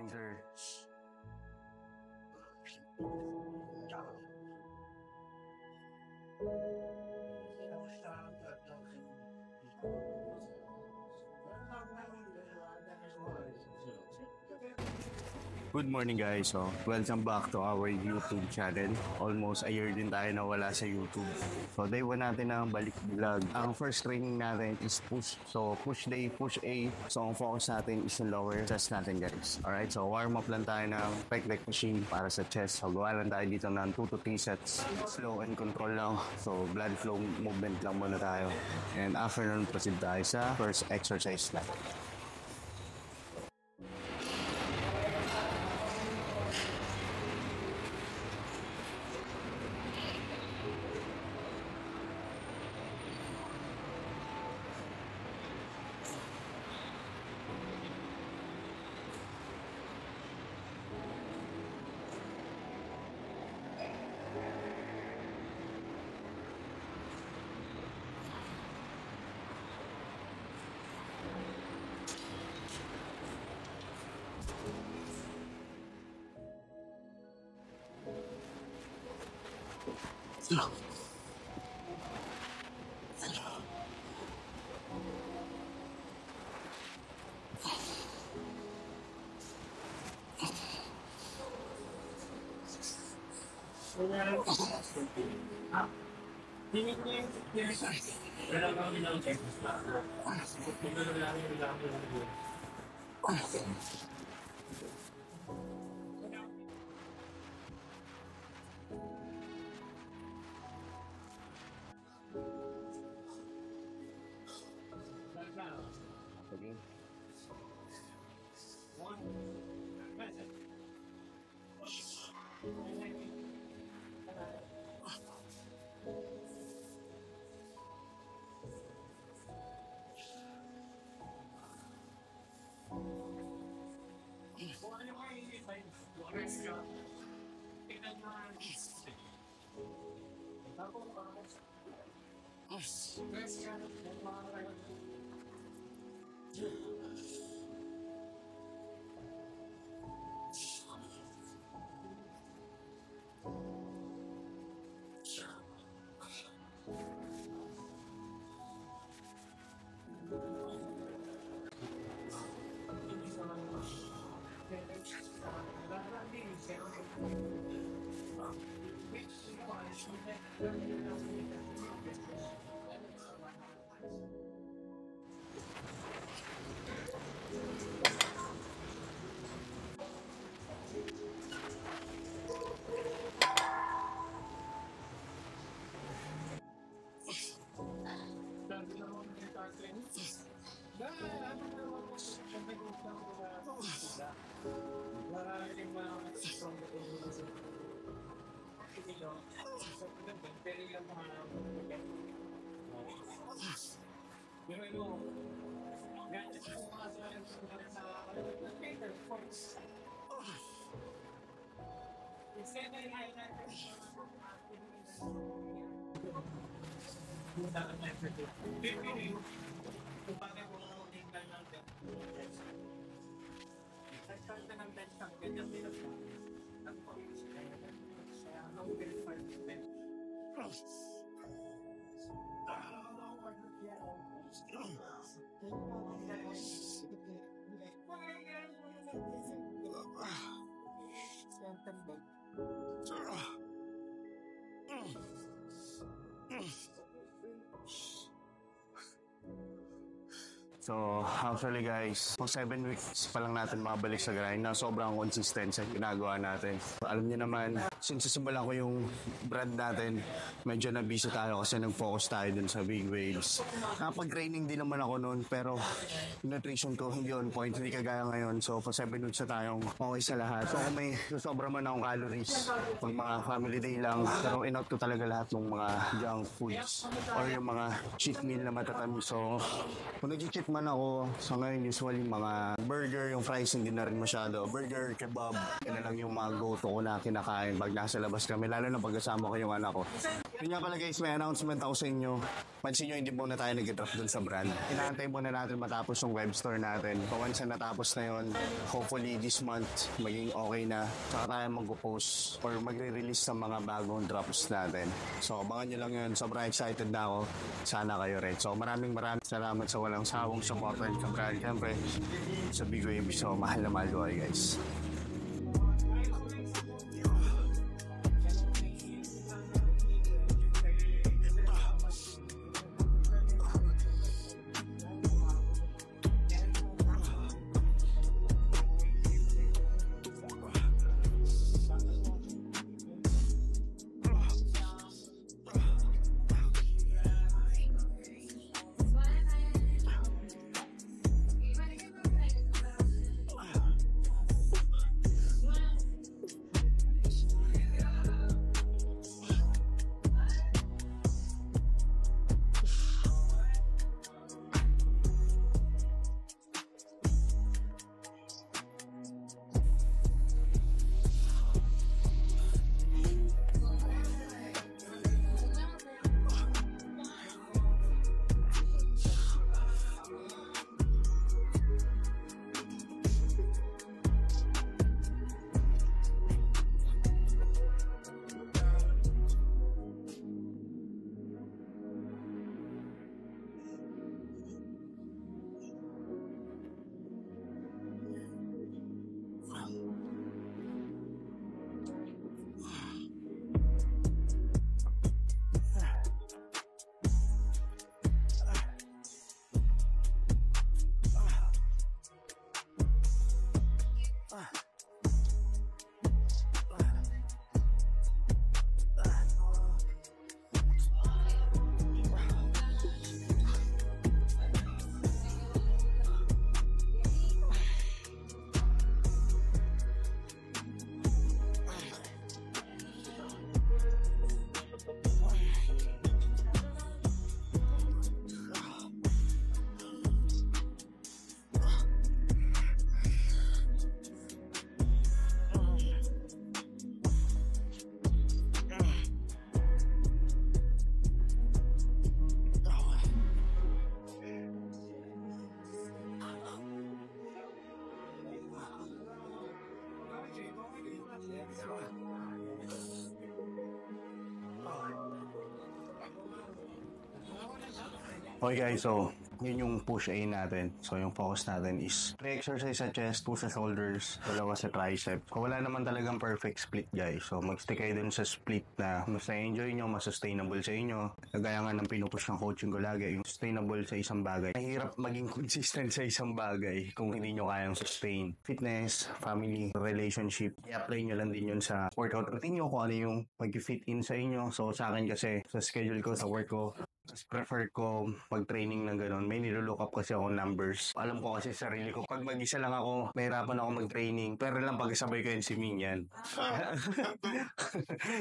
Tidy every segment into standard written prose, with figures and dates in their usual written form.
morning, sir. Good morning guys, so welcome back to our YouTube channel. Almost a year din tayo nawala sa YouTube. So day 1 natin ang balik vlog. Ang first training natin is push. So push day, push A. So ang focus natin is yung lower chest natin guys. Alright, so warm up lang tayo ng pec leg machine para sa chest. So gawa lang tayo dito ng 2 to 3 sets. Slow and control lang. So blood flow movement lang muna tayo. And after nun proceed tayo sa first exercise natin. Okay. So, actually guys, kung 7 weeks pa lang natin makabalik sa grind na sobrang consistent sa ginagawa natin. Alam niyo naman, since simulan ko yung brand natin, medyo na-busy tayo kasi nag-focus tayo dun sa big waves. Nakapag-training din naman ako noon, pero nutrition ko hindi on point, hindi kagaya ngayon. So, for 7 weeks na tayong okay sa lahat. So, kung may sobra man akong calories, pag mga family day lang, pero in-out ko talaga lahat ng mga junk foods or yung mga cheat meal na matatamis. So, kung nag-cheat man ako, sa ngayon usually mga burger, yung fries hindi na rin masyado. Burger, kebab, yan na lang yung mga go-to ko na kinakain pag nasa labas kami, lalo na pag kasama ko yung anak ko. Yun nga pala guys, may announcement ako sa inyo. Pansin nyo, hindi muna tayo nag-drop dun sa brand. Inaantay muna natin matapos yung web store natin. Once na natapos na yun, hopefully this month, maging okay na. Saka tayo mag-post or magre-release ng mga bagong drops natin. So, abangan nyo lang yun. Sobrang excited na ako. Sana kayo rin. So, maraming salamat sa walang sawang supporter sa brand. Siyempre, sa Bigo AB. So, mahal na mahal ko kayo guys. Okay guys, so yun yung push A natin. So yung focus natin is 3 exercise sa chest, 2 sa shoulders, 2 sa tricep. Kung wala naman talagang perfect split guys, so mag-stick kayo dun sa split na mas na-enjoy nyo, mas sustainable sa inyo. Kagaya nga ng pinupush ng coaching ko lagi, yung sustainable sa isang bagay. Mahirap maging consistent sa isang bagay kung hindi nyo kayang sustain. Fitness, family, relationship, i-apply nyo lang din yun sa workout routine nyo kung ano yung mag-fit in sa inyo. So sa akin kasi, sa schedule ko, sa work ko, mas prefer ko mag-training ng ganun. May nilook up kasi ako numbers. Alam ko kasi sarili ko. Pag mag-isa lang ako, mahirapan ako mag-training. Pero lang pagkasabay ko yun si Ming yan.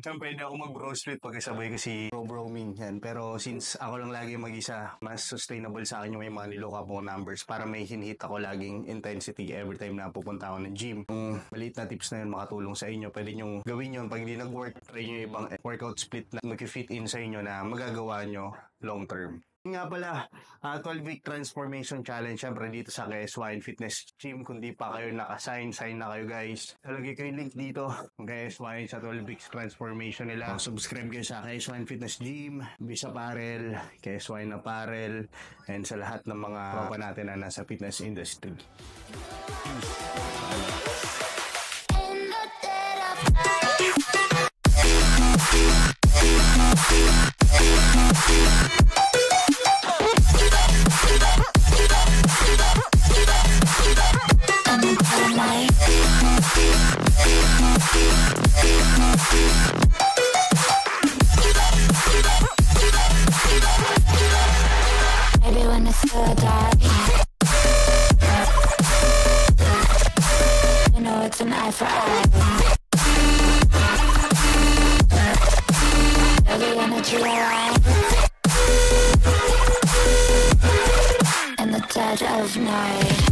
Kaya pwede ako mag-bro split pagkasabay ko si bro Ming yan. Pero since ako lang lagi mag-isa, mas sustainable sa akin yung may mga nilook up ako numbers para may hinhit ako laging intensity every time na pupunta ako ng gym. Yung maliit na tips na yun makatulong sa inyo. Pwede nyo gawin yun. Pag hindi nag-work, try nyo ibang workout split na mag-fit in sa inyo na magagawa nyo long term. Nga pala, 12-week transformation challenge syempre dito sa KS1 Fitness Gym. Kung di pa kayo naka-sign na kayo guys. Talagay ko yung link dito KS1 sa 12 weeks transformation nila. Subscribe kayo sa KS1 Fitness Gym, Biz Apparel, KS1 Apparel, and sa lahat ng mga tropa natin na nasa fitness industry. Maybe when it's so dark, you know it's an eye for eye. Maybe when it's real in the dead of night.